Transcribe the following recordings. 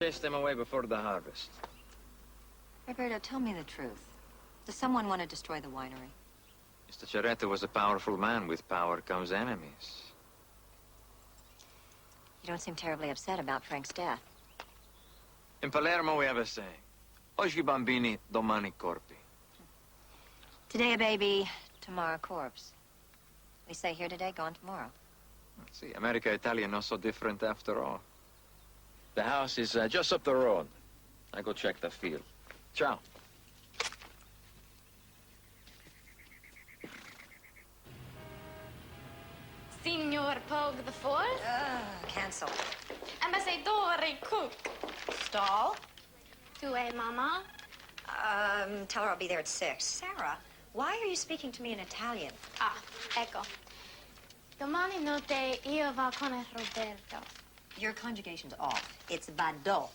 Chase them away before the harvest. Roberto, tell me the truth. Does someone want to destroy the winery? Mr. Cerreta was a powerful man. With power comes enemies. You don't seem terribly upset about Frank's death. In Palermo, we have a saying. Oggi bambini, domani corpi. Today a baby, tomorrow a corpse. We say here today, gone tomorrow. See, America, Italia, not so different after all. The house is just up the road. I go check the field. Ciao. Signor Pogue the Fourth? Cancel. Ambassadore Cook. Stall? Tu es mama? Tell her I'll be there at 6. Sarah, why are you speaking to me in Italian? Ah, ecco. Domani notte io va con Roberto. Your conjugation's off. It's vado.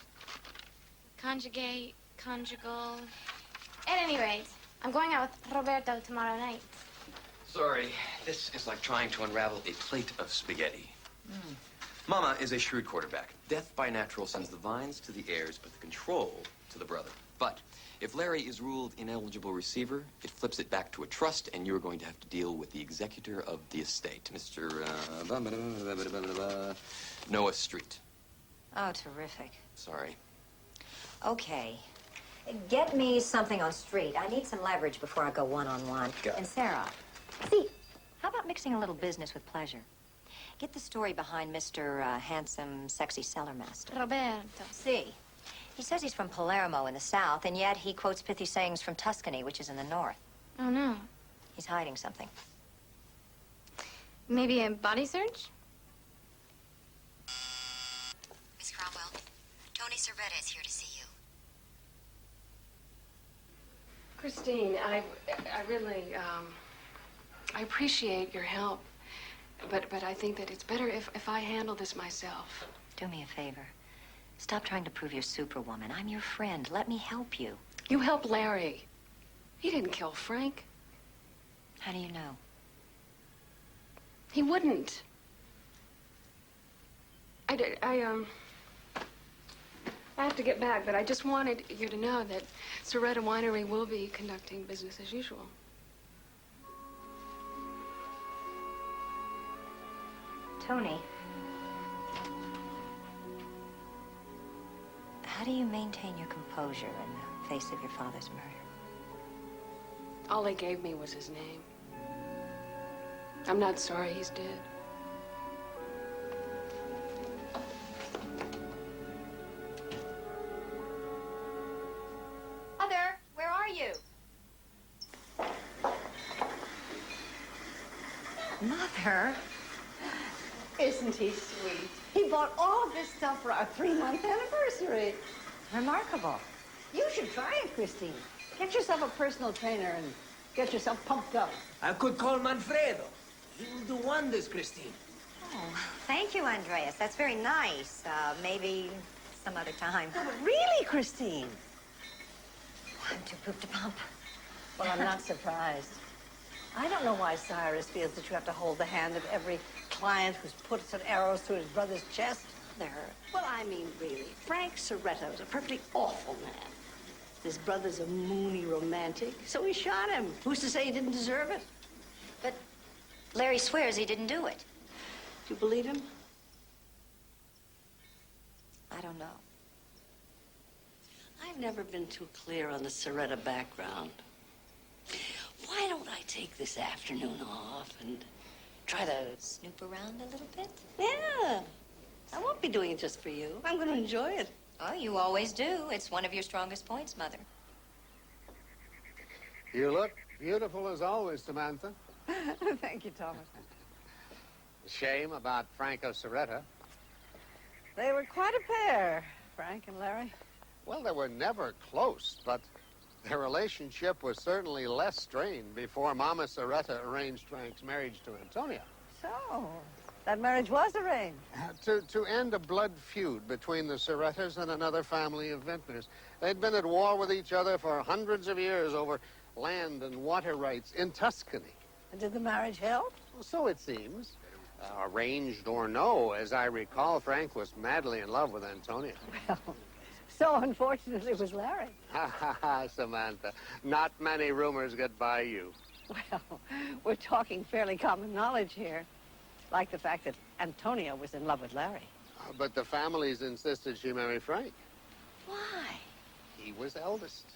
Conjugate, conjugal. At any rate, I'm going out with Roberto tomorrow night. Sorry, this is like trying to unravel a plate of spaghetti. Mama is a shrewd quarterback. Death by natural sends the vines to the heirs, but the control to the brother. But if Larry is ruled ineligible receiver, it flips it back to a trust, and you're going to have to deal with the executor of the estate, Mr. Noah Street. Oh, terrific. Sorry. Okay. Get me something on street. I need some leverage before I go one-on-one. Got it. And Sarah, see, how about mixing a little business with pleasure? Get the story behind Mr. Handsome, Sexy Cellar Master. Roberto. See, he says he's from Palermo in the south, and yet he quotes pithy sayings from Tuscany, which is in the north. Oh, no. He's hiding something. Maybe a body search? Miss Cromwell, Tony Cervetta is here to see you. Christine, I really, I appreciate your help, but I think that it's better if I handle this myself. Do me a favor. Stop trying to prove you're Superwoman. I'm your friend. Let me help you. You help Larry. He didn't kill Frank. How do you know? He wouldn't. I have to get back, but I just wanted you to know that Cerreta Winery will be conducting business as usual. Tony. How do you maintain your composure in the face of your father's murder? All they gave me was his name. I'm not sorry he's dead. Mother, where are you? Mother? Isn't he sweet? He bought all of this stuff for our 3-month anniversary. Remarkable. You should try it, Christine. Get yourself a personal trainer and get yourself pumped up. I could call Manfredo. He will do wonders, Christine. Oh, thank you, Andreas. That's very nice. Maybe some other time. No, but really, Christine? I'm too pooped to pump. Well, I'm not surprised. I don't know why Cyrus feels that you have to hold the hand of every client who's put some arrows through his brother's chest. Mother. Well, I mean, really, Frank Cerreta was a perfectly awful man. His brother's a moony romantic, so he shot him. Who's to say he didn't deserve it? But Larry swears he didn't do it. Do you believe him? I don't know. I've never been too clear on the Cerreta background. Why don't I take this afternoon off and try to... Snoop around a little bit? Yeah. I won't be doing it just for you. I'm going to enjoy it. Oh, you always do. It's one of your strongest points, Mother. You look beautiful as always, Samantha. Thank you, Thomas. Shame about Franco Cerreta. They were quite a pair, Frank and Larry. Well, they were never close, but their relationship was certainly less strained before Mama Cerreta arranged Frank's marriage to Antonia. So, that marriage was arranged. To end a blood feud between the Cerretas and another family of vintners. They'd been at war with each other for hundreds of years over land and water rights in Tuscany. And did the marriage help? Well, so it seems. Arranged or no, as I recall, Frank was madly in love with Antonia. Well, so unfortunate it was Larry. Ha ha ha, Samantha. Not many rumors get by you. Well, we're talking fairly common knowledge here. Like the fact that Antonia was in love with Larry. But the families insisted she marry Frank. Why? He was eldest,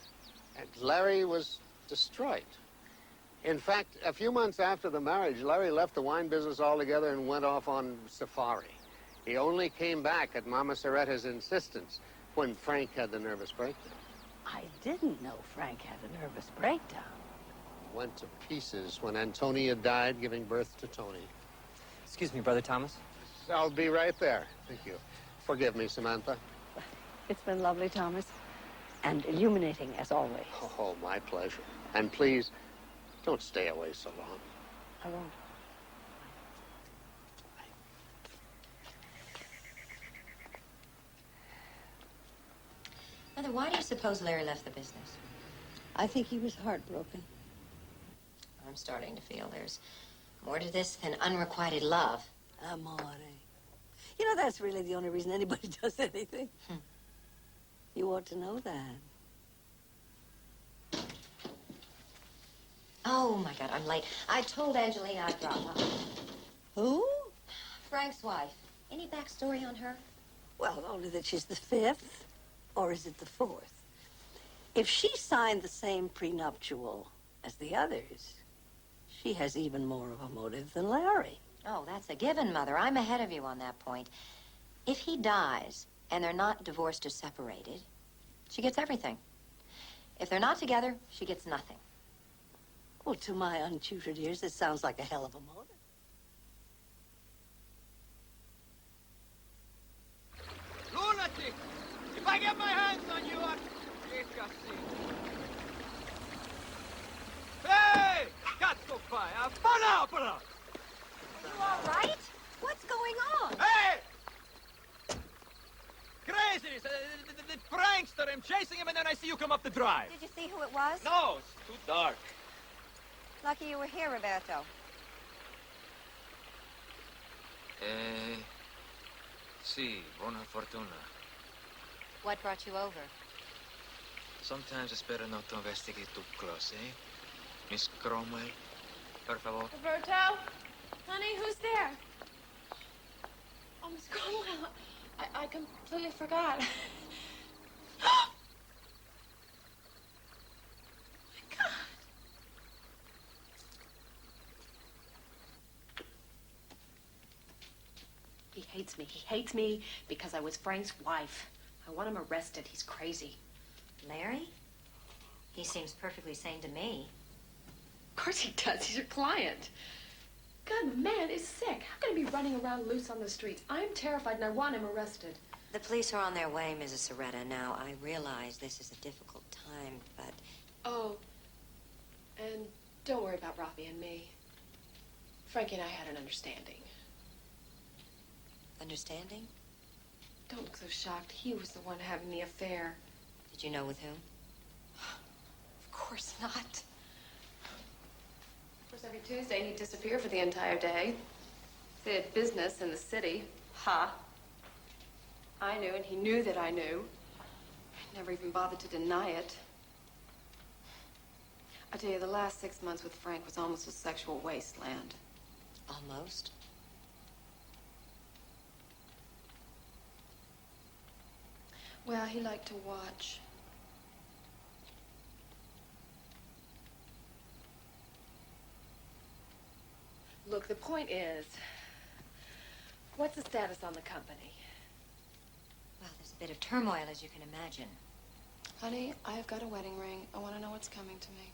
and Larry was distraught. In fact, a few months after the marriage, Larry left the wine business altogether and went off on safari. He only came back at Mama Sorretta's insistence when Frank had the nervous breakdown. I didn't know Frank had a nervous breakdown. Went to pieces when Antonia died, giving birth to Tony. Excuse me, Brother Thomas. I'll be right there. Thank you. Forgive me, Samantha. It's been lovely, Thomas, and illuminating as always. Oh, my pleasure. And please, don't stay away so long. I won't. Mother, why do you suppose Larry left the business? I think he was heartbroken. I'm starting to feel there's more to this than unrequited love. Amore. You know, that's really the only reason anybody does anything. You ought to know that. Oh, my God, I'm late. I told Angelina I'd drop off. Who? Frank's wife. Any backstory on her? Well, only that she's the fifth, or is it the fourth? If she signed the same prenuptial as the others, she has even more of a motive than Larry. Oh, that's a given, Mother. I'm ahead of you on that point. If he dies and they're not divorced or separated, she gets everything. If they're not together, she gets nothing. Well, to my untutored ears, this sounds like a hell of a motive. Lunatic! If I get my hands on you, I'll... Hey! Cazzo fai? Opera! You all right? What's going on? Hey! Crazy! The prankster! I'm chasing him and then I see you come up the drive. Did you see who it was? No, it's too dark. Lucky you were here, Roberto. Sì, buona fortuna. What brought you over? Sometimes it's better not to investigate too close, eh? Miss Cromwell, per favor. Roberto? Honey, who's there? Oh, Miss Cromwell. I completely forgot. He hates me. He hates me because I was Frank's wife. I want him arrested. He's crazy. Larry? He seems perfectly sane to me. Of course he does. He's your client. God, the man is sick. How can he be running around loose on the streets? I'm terrified and I want him arrested. The police are on their way, Mrs. Sorretta. Now, I realize this is a difficult time, but... Oh, and don't worry about Rafi and me. Frankie and I had an understanding. Understanding? Don't look so shocked. He was the one having the affair. Did you know with whom? Of course not. Of course, every Tuesday he'd disappear for the entire day. They had business in the city. Ha. I knew, and he knew that I knew. I never even bothered to deny it. I tell you, the last 6 months with Frank was almost a sexual wasteland. Almost. Well, he liked to watch. Look, the point is, what's the status on the company? Well, there's a bit of turmoil, as you can imagine. Honey, I've got a wedding ring. I want to know what's coming to me.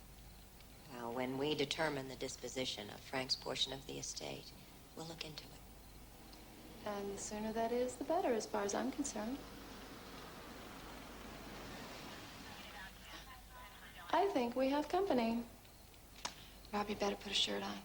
Well, when we determine the disposition of Frank's portion of the estate, we'll look into it. And the sooner that is, the better, as far as I'm concerned. I think we have company. Rob, you better put a shirt on.